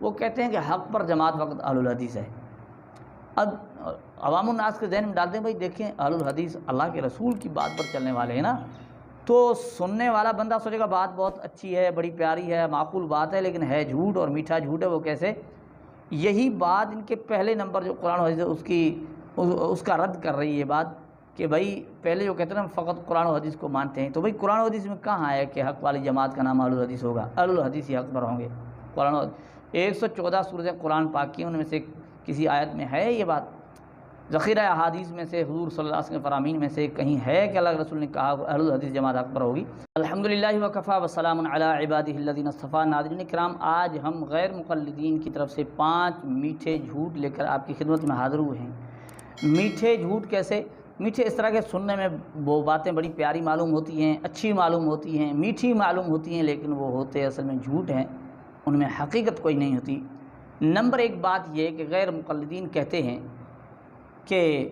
وہ کہتے ہیں کہ حق پر جماعت فقط اہل الحدیث ہے۔ اب عوام الناس کے ذہن میں ڈالتے ہیں بھائی دیکھیں اہل الحدیث اللہ کے رسول کی بات پر چلنے والے ہیں نا، تو سننے والا بندہ سوچے گا بات بہت اچھی ہے، بڑی پیاری ہے، معقول بات ہے، لیکن ہے جھوٹ اور میٹھا جھوٹ ہے۔ وہ کیسے؟ یہی بات ان کے پہلے نمبر جو قرآن و حدیث اس کا رد کر رہی ہے بات کہ بھائی پہلے جو کہتے ہیں نا فقط قرآن و حدیث کو مانتے ہیں، تو بھائی قرآن و حدیث میں کہاں ہے کہ حق والی جماعت کا نام اہل الحدیث ہوگا؟ اہل الحدیث ہی حق پر ہوں گے۔ قرآن 114 سورتیں قرآن پاک کی، ان میں سے کسی آیت میں ہے یہ بات؟ ذخیرہ احادیث میں سے حضور صلی اللہ علیہ وسلم کے فرامین میں سے کہیں ہے کہ اللہ کے رسول نے کہا اہل الحدیث جماعت حق پر ہوگی؟ الحمدللہ وکفیٰ وسلام علی عبادہ الذین اصطفیٰ۔ ناظرین کرام، آج ہم غیر مقلدین کی طرف سے 5 میٹھے جھوٹ لے کر آپ کی خدمت میں حاضر ہوئے ہیں۔ میٹھے جھوٹ کیسے؟ میٹھے اس طرح کے سننے میں وہ باتیں بڑی پیاری معلوم ہوتی ہیں، اچھی معلوم ہوتی ہیں، میٹھی معلوم ہوتی ہیں، لیکن وہ ہوتے اصل میں جھوٹ ہیں، ان میں حقیقت کوئی نہیں ہوتی۔ نمبر 1 بات یہ کہ غیر مقلدین کہتے ہیں کہ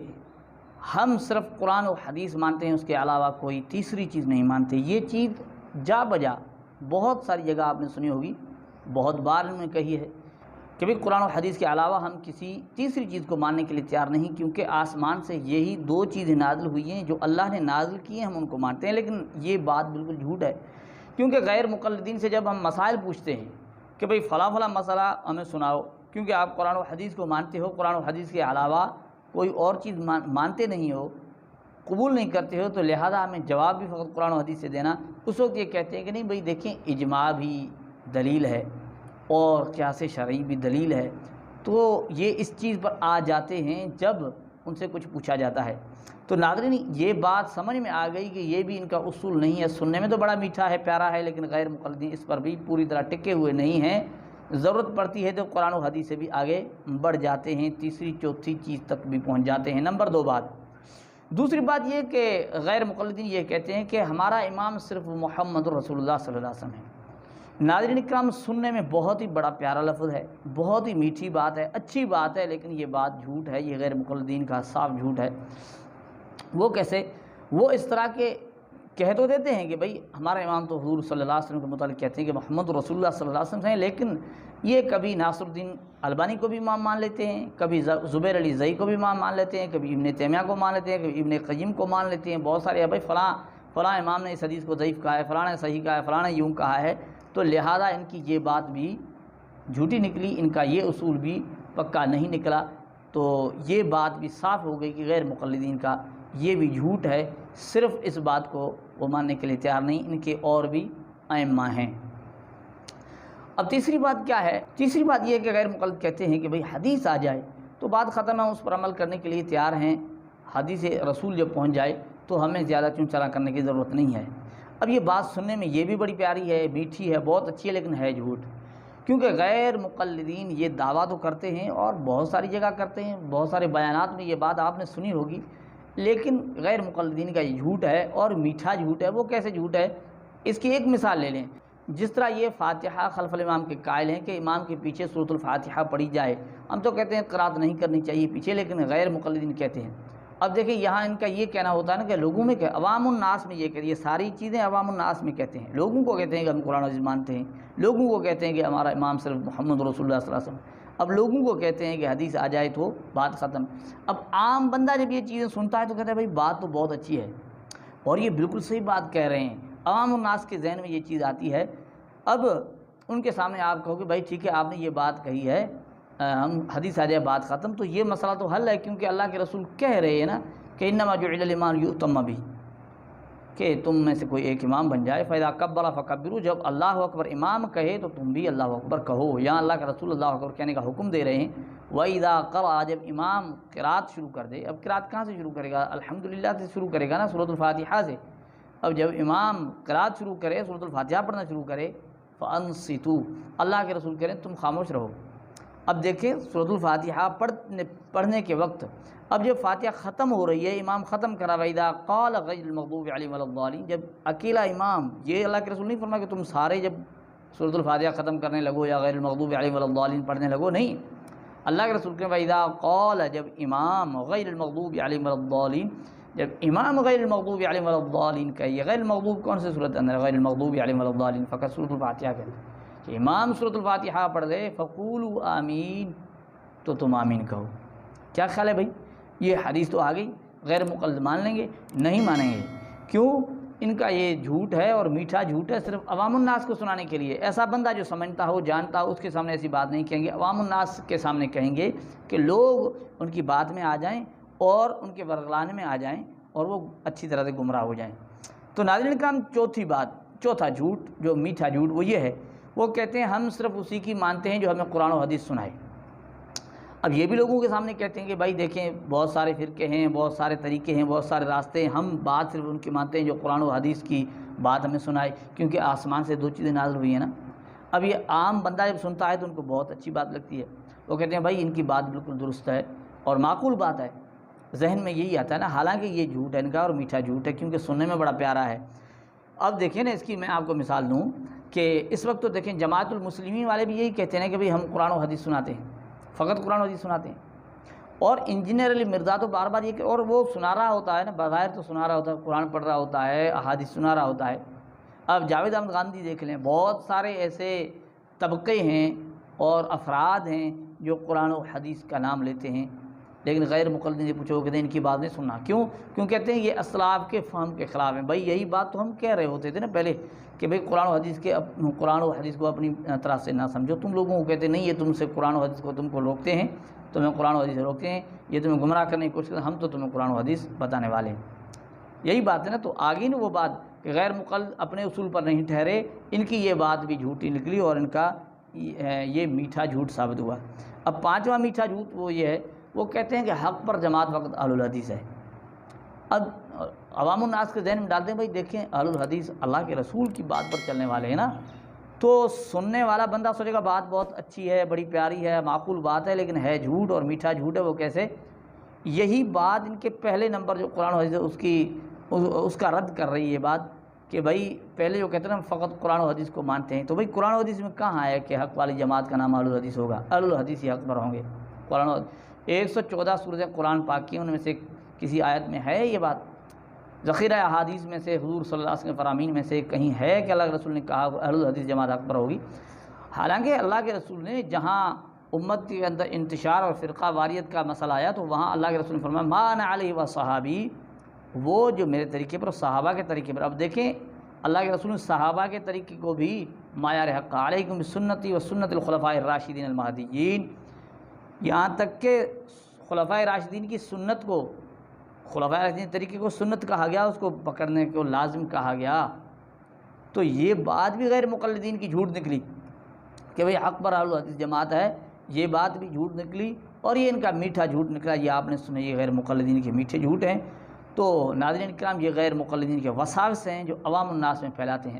ہم صرف قرآن و حدیث مانتے ہیں، اس کے علاوہ کوئی تیسری چیز نہیں مانتے۔ یہ چیز جا بجا بہت ساری جگہ آپ نے سنی ہوگی، بہت بار انہوں نے کہی ہے کہ بھی قرآن و حدیث کے علاوہ ہم کسی تیسری چیز کو ماننے کے لیے تیار نہیں، کیونکہ آسمان سے یہی 2 چیزیں نازل ہوئی ہیں جو اللہ نے نازل کی ہیں، ہم ان کو مانتے ہیں۔ لیکن یہ بات بالکل جھوٹ ہے، کیونکہ غیر مقلدین سے جب ہم مسائل پوچھتے ہیں کہ بھئی فلاں فلاں مسئلہ ہمیں سناؤ، کیونکہ آپ قرآن و حدیث کو مانتے ہو، قرآن و حدیث کے علاوہ کوئی اور چیز مانتے نہیں ہو، قبول نہیں کرتے ہو، تو لہذا ہمیں جواب بھی فقط قرآن و حدیث سے دینا۔ اس وقت یہ کہتے ہیں کہ نہیں بھئی دیکھیں اجماع بھی دلیل ہے اور قیاس شرعی بھی دلیل ہے، تو یہ اس چیز پر آ جاتے ہیں جب ان سے کچھ پوچھا جاتا ہے۔ تو ناظرین یہ بات سمجھ میں آ گئی کہ یہ بھی ان کا اصول نہیں ہے۔ سننے میں تو بڑا میٹھا ہے، پیارا ہے، لیکن غیر مقلدین اس پر بھی پوری طرح ٹکے ہوئے نہیں ہیں۔ ضرورت پڑتی ہے تو قرآن و حدیث سے بھی آگے بڑھ جاتے ہیں، تیسری چوتھی چیز تک بھی پہنچ جاتے ہیں۔ نمبر 2 بات، دوسری بات یہ کہ غیر مقلدین یہ کہتے ہیں کہ ہمارا امام صرف محمد رسول اللہ صلی اللہ علیہ وسلم ہے۔ ناظرین اکرام، سننے میں بہت ہی بڑا پیارا لفظ ہے، بہت ہی میٹھی بات ہے، اچھی بات ہے، لیکن یہ بات جھوٹ ہے، یہ غیر مقلدین کا صاف جھوٹ ہے۔ وہ کیسے؟ وہ اس طرح کے کہہ تو دیتے ہیں کہ بھئی ہمارا امام تو حضور صلی اللہ علیہ وسلم کے متعلق کہتے ہیں کہ محمد رسول اللہ صلی اللہ علیہ وسلم ہیں، لیکن یہ کبھی ناصر الدین البانی کو بھی امام مان لیتے ہیں، کبھی زبیر علی زئی کو بھی امام مان لیتے ہیں، کبھی ابن تیمیہ کو مان لیتے ہیں، کبھی ابن قیم کو مان لیتے ہیں، بہت سارے بھائی فلاں امام نے اس حدیث کو ضعیف کہا ہے، فلاں نے صحیح کہا ہے، فلاں نے یوں کہا ہے، تو لہذا ان کی یہ بات بھی جھوٹی نکلی، ان کا یہ اصول بھی پکا نہیں نکلا۔ تو یہ بات بھی صاف ہو گئی کہ غیر مقلدین کا یہ بھی جھوٹ ہے، صرف اس بات کو وہ ماننے کے لیے تیار نہیں، ان کے اور بھی ائمہ ہیں۔ اب تیسری بات کیا ہے؟ تیسری بات یہ ہے کہ غیر مقلد کہتے ہیں کہ بھئی حدیث آ جائے تو بات ختم ہے، اس پر عمل کرنے کے لیے تیار ہیں، حدیث رسول جب پہنچ جائے تو ہمیں زیادہ چون چرا کرنے کی ضرورت نہیں ہے۔ اب یہ بات سننے میں یہ بھی بڑی پیاری ہے، میٹھی ہے، بہت اچھی ہے، لیکن ہے جھوٹ، کیونکہ غیر مقلدین یہ دعویٰ تو کرتے ہیں اور بہت ساری جگہ کرتے ہیں، بہت سارے بیانات میں یہ بات آپ نے سنی ہوگی، لیکن غیر مقلدین کا یہ جھوٹ ہے اور میٹھا جھوٹ ہے۔ وہ کیسے جھوٹ ہے؟ اس کی ایک مثال لے لیں۔ جس طرح یہ فاتحہ خلف الامام کے قائل ہیں کہ امام کے پیچھے سورۃ الفاتحہ پڑھی جائے، ہم تو کہتے ہیں قرات نہیں کرنی چاہیے پیچھے، لیکن غیر مقلدین کہتے ہیں۔ اب دیکھیں یہاں ان کا یہ کہنا ہوتا ہے نا کہ لوگوں میں کہ عوام الناس میں یہ کہتے ہیں، یہ ساری چیزیں عوام الناس میں کہتے ہیں، لوگوں کو کہتے ہیں کہ ہم قرآن عزیز مانتے ہیں، لوگوں کو کہتے ہیں کہ ہمارا امام صرف محمد رسول اللہ صلی اللہ علیہ وسلم، اب لوگوں کو کہتے ہیں کہ حدیث آ جائے تو بات ختم۔ اب عام بندہ جب یہ چیزیں سنتا ہے تو کہتا ہے بھائی بات تو بہت اچھی ہے اور یہ بالکل صحیح بات کہہ رہے ہیں، عوام الناس کے ذہن میں یہ چیز آتی ہے۔ اب ان کے سامنے آپ کہو کہ بھائی ٹھیک ہے آپ نے یہ بات کہی ہے، ہم حدیث آ جائے بات ختم، تو یہ مسئلہ تو حل ہے، کیونکہ اللہ کے رسول کہہ رہے ہیں نا کہ انما جعل الامام یؤتم بہ، کہ تم میں سے کوئی ایک امام بن جائے، فاذا کبر فکبروا، جب اللہ اکبر امام کہے تو تم بھی اللہ اکبر کہو۔ یہاں اللہ کے رسول اللہ اکبر کہنے کا حکم دے رہے ہیں۔ وَإِذَا قَرَأَ، جب امام قرات شروع کر دے، اب قرات کہاں سے شروع کرے گا؟ الحمدللہ سے شروع کرے گا نا، سورۃ الفاتحہ سے۔ اب جب امام قرات شروع کرے، سورۃ الفاتحہ پڑھنا شروع کرے، فَأَنصِتُوا، اللہ کے رسول کہہ رہے ہیں تم خاموش رہو۔ اب دیکھیں سورۃ الفاتحہ پڑھنے کے وقت اب جب فاتحہ ختم ہو رہی ہے، امام ختم کرا، وَإِذَا قَالَ غَيْرِ الْمَغْضُوبِ عَلَيْهِمْ وَلَا الضَّالِّينَ، جب اکیلا امام، یہ اللہ کے رسول نہیں فرمایا کہ تم سارے جب سورۃ الفاتحہ ختم کرنے لگو یا غیر المغضوب علیہم ولا الضالین پڑھنے لگو، نہیں، اللہ کے رسول کے وَإِذَا قَالَ، جب امام غیر المغضوب علیہم ولا الضالین، جب امام غیر المغضوب علیہم ولا الضالین کہیے، غیر المغضوب کون سے صورت اندر؟ غیر المغضوب علیہم ولا الضالین، فقط سورۃ الفاتحہ کے اندر، کہ امام سورۃ الفاتحہ پڑھ دے فقولوا آمین تو تم آمین کہو۔ کیا خیال ہے بھائی؟ یہ حدیث تو آ گئی، غیر مقلد مان لیں گے؟ نہیں مانیں گے۔ کیوں؟ ان کا یہ جھوٹ ہے اور میٹھا جھوٹ ہے، صرف عوام الناس کو سنانے کے لیے۔ ایسا بندہ جو سمجھتا ہو، جانتا ہو، اس کے سامنے ایسی بات نہیں کہیں گے، عوام الناس کے سامنے کہیں گے کہ لوگ ان کی بات میں آ جائیں اور ان کے ورگلانے میں آ جائیں اور وہ اچھی طرح سے گمراہ ہو جائیں۔ تو ناظرین کرام، چوتھا جھوٹ جو میٹھا جھوٹ وہ یہ ہے، وہ کہتے ہیں ہم صرف اسی کی مانتے ہیں جو ہمیں قرآن و حدیث سنائے۔ اب یہ بھی لوگوں کے سامنے کہتے ہیں کہ بھائی دیکھیں بہت سارے فرقے ہیں، بہت سارے طریقے ہیں، بہت سارے راستے ہیں، ہم بات صرف ان کی مانتے ہیں جو قرآن و حدیث کی بات ہمیں سنائے، کیونکہ آسمان سے 2 چیزیں نازل ہوئی ہیں نا۔ اب یہ عام بندہ جب سنتا ہے تو ان کو بہت اچھی بات لگتی ہے، وہ کہتے ہیں بھائی ان کی بات بالکل درست ہے اور معقول بات ہے، ذہن میں یہی آتا ہے نا، حالانکہ یہ جھوٹ ہے ان کا اور میٹھا جھوٹ ہے، کیونکہ سننے میں بڑا پیارا ہے۔ اب دیکھیں نا، اس کی میں آپ کو مثال دوں کہ اس وقت تو دیکھیں جماعت المسلمین والے بھی یہی کہتے ہیں کہ بھئی ہم قرآن و حدیث سناتے ہیں، فقط قرآن و حدیث سناتے ہیں، اور انجینئر علی مرزا تو بار بار یہ کہ اور وہ سنا رہا ہوتا ہے نا، بظاہر تو سنا رہا ہوتا ہے، قرآن پڑھ رہا ہوتا ہے، احادیث سنا رہا ہوتا ہے۔ اب جاوید احمد گاندھی دیکھ لیں، بہت سارے ایسے طبقے ہیں اور افراد ہیں جو قرآن و حدیث کا نام لیتے ہیں، لیکن غیر مقلدین سے پوچھو کہ ان کی بات نہیں سننا۔ کیوں کہتے ہیں یہ اسلاف کے فہم کے خلاف ہیں۔ بھائی یہی بات تو ہم کہہ رہے ہوتے تھے نا پہلے کہ بھئی قرآن و حدیث کو اپنی طرح سے نہ سمجھو، تم لوگوں کو کہتے نہیں یہ تم سے قرآن و حدیث کو تم کو روکتے ہیں، تمہیں قرآن و حدیث سے روکتے ہیں، یہ تمہیں گمراہ کرنے کی کوشش کرتے ہیں، ہم تو تمہیں قرآن و حدیث بتانے والے ہیں۔ یہی بات ہے نا، تو آگے نا وہ بات کہ غیر مقلد اپنے اصول پر نہیں ٹھہرے، ان کی یہ بات بھی جھوٹی نکلی اور ان کا یہ میٹھا جھوٹ ثابت ہوا۔ اب 5واں میٹھا جھوٹ وہ یہ ہے، وہ کہتے ہیں کہ حق پر جماعت وقت اہل الحدیث ہے۔ اب عوام الناس کے ذہن میں ڈالتے ہیں بھائی دیکھیں اہل الحدیث اللہ کے رسول کی بات پر چلنے والے ہیں نا، تو سننے والا بندہ سوچے گا بات بہت اچھی ہے، بڑی پیاری ہے، معقول بات ہے، لیکن ہے جھوٹ اور میٹھا جھوٹ ہے۔ وہ کیسے؟ یہی بات ان کے پہلے نمبر جو قرآن و حدیث ہے اس کا رد کر رہی ہے بات کہ بھائی پہلے جو کہتے ہیں نا فقط قرآن و حدیث کو مانتے ہیں، تو بھئی قرآن و حدیث میں کہاں ہے کہ حق والی جماعت کا نام اہل الحدیث ہوگا؟ اہل الحدیث ہی حق پر ہوں گے۔ قرآن 114 سورتیں قرآن پاک کی، ان میں سے کسی آیت میں ہے یہ بات؟ ذخیرہ احادیث میں سے حضور صلی اللہ علیہ وسلم کے فرامین میں سے کہیں ہے کہ اللہ کے رسول نے کہا اہل الحدیث جماعت حق پر ہوگی؟ حالانکہ اللہ کے رسول نے جہاں امت کے اندر انتشار اور فرقہ واریت کا مسئلہ آیا تو وہاں اللہ کے رسول نے فرمایا ما انا علیہ و صحابی، وہ جو میرے طریقے پر، صحابہ کے طریقے پر۔ اب دیکھیں اللہ کے رسول نے صحابہ کے طریقے کو بھی معیار حق علیکم بسنتی و سنت الخلفاء الراشدین المہدیین، یہاں تک کہ خلفاء راشدین کی سنت کو، خلفاء راشدین طریقے کو سنت کہا گیا، اس کو پکڑنے کو لازم کہا گیا۔ تو یہ بات بھی غیر مقلدین کی جھوٹ نکلی کہ بھئی حق پر اہل الحدیث جماعت ہے، یہ بات بھی جھوٹ نکلی، اور یہ ان کا میٹھا جھوٹ نکلا، یہ آپ نے سنا، یہ غیر مقلدین کے میٹھے جھوٹ ہیں۔ تو ناظرین کرام، یہ غیر مقلدین کے وساوس ہیں جو عوام الناس میں پھیلاتے ہیں۔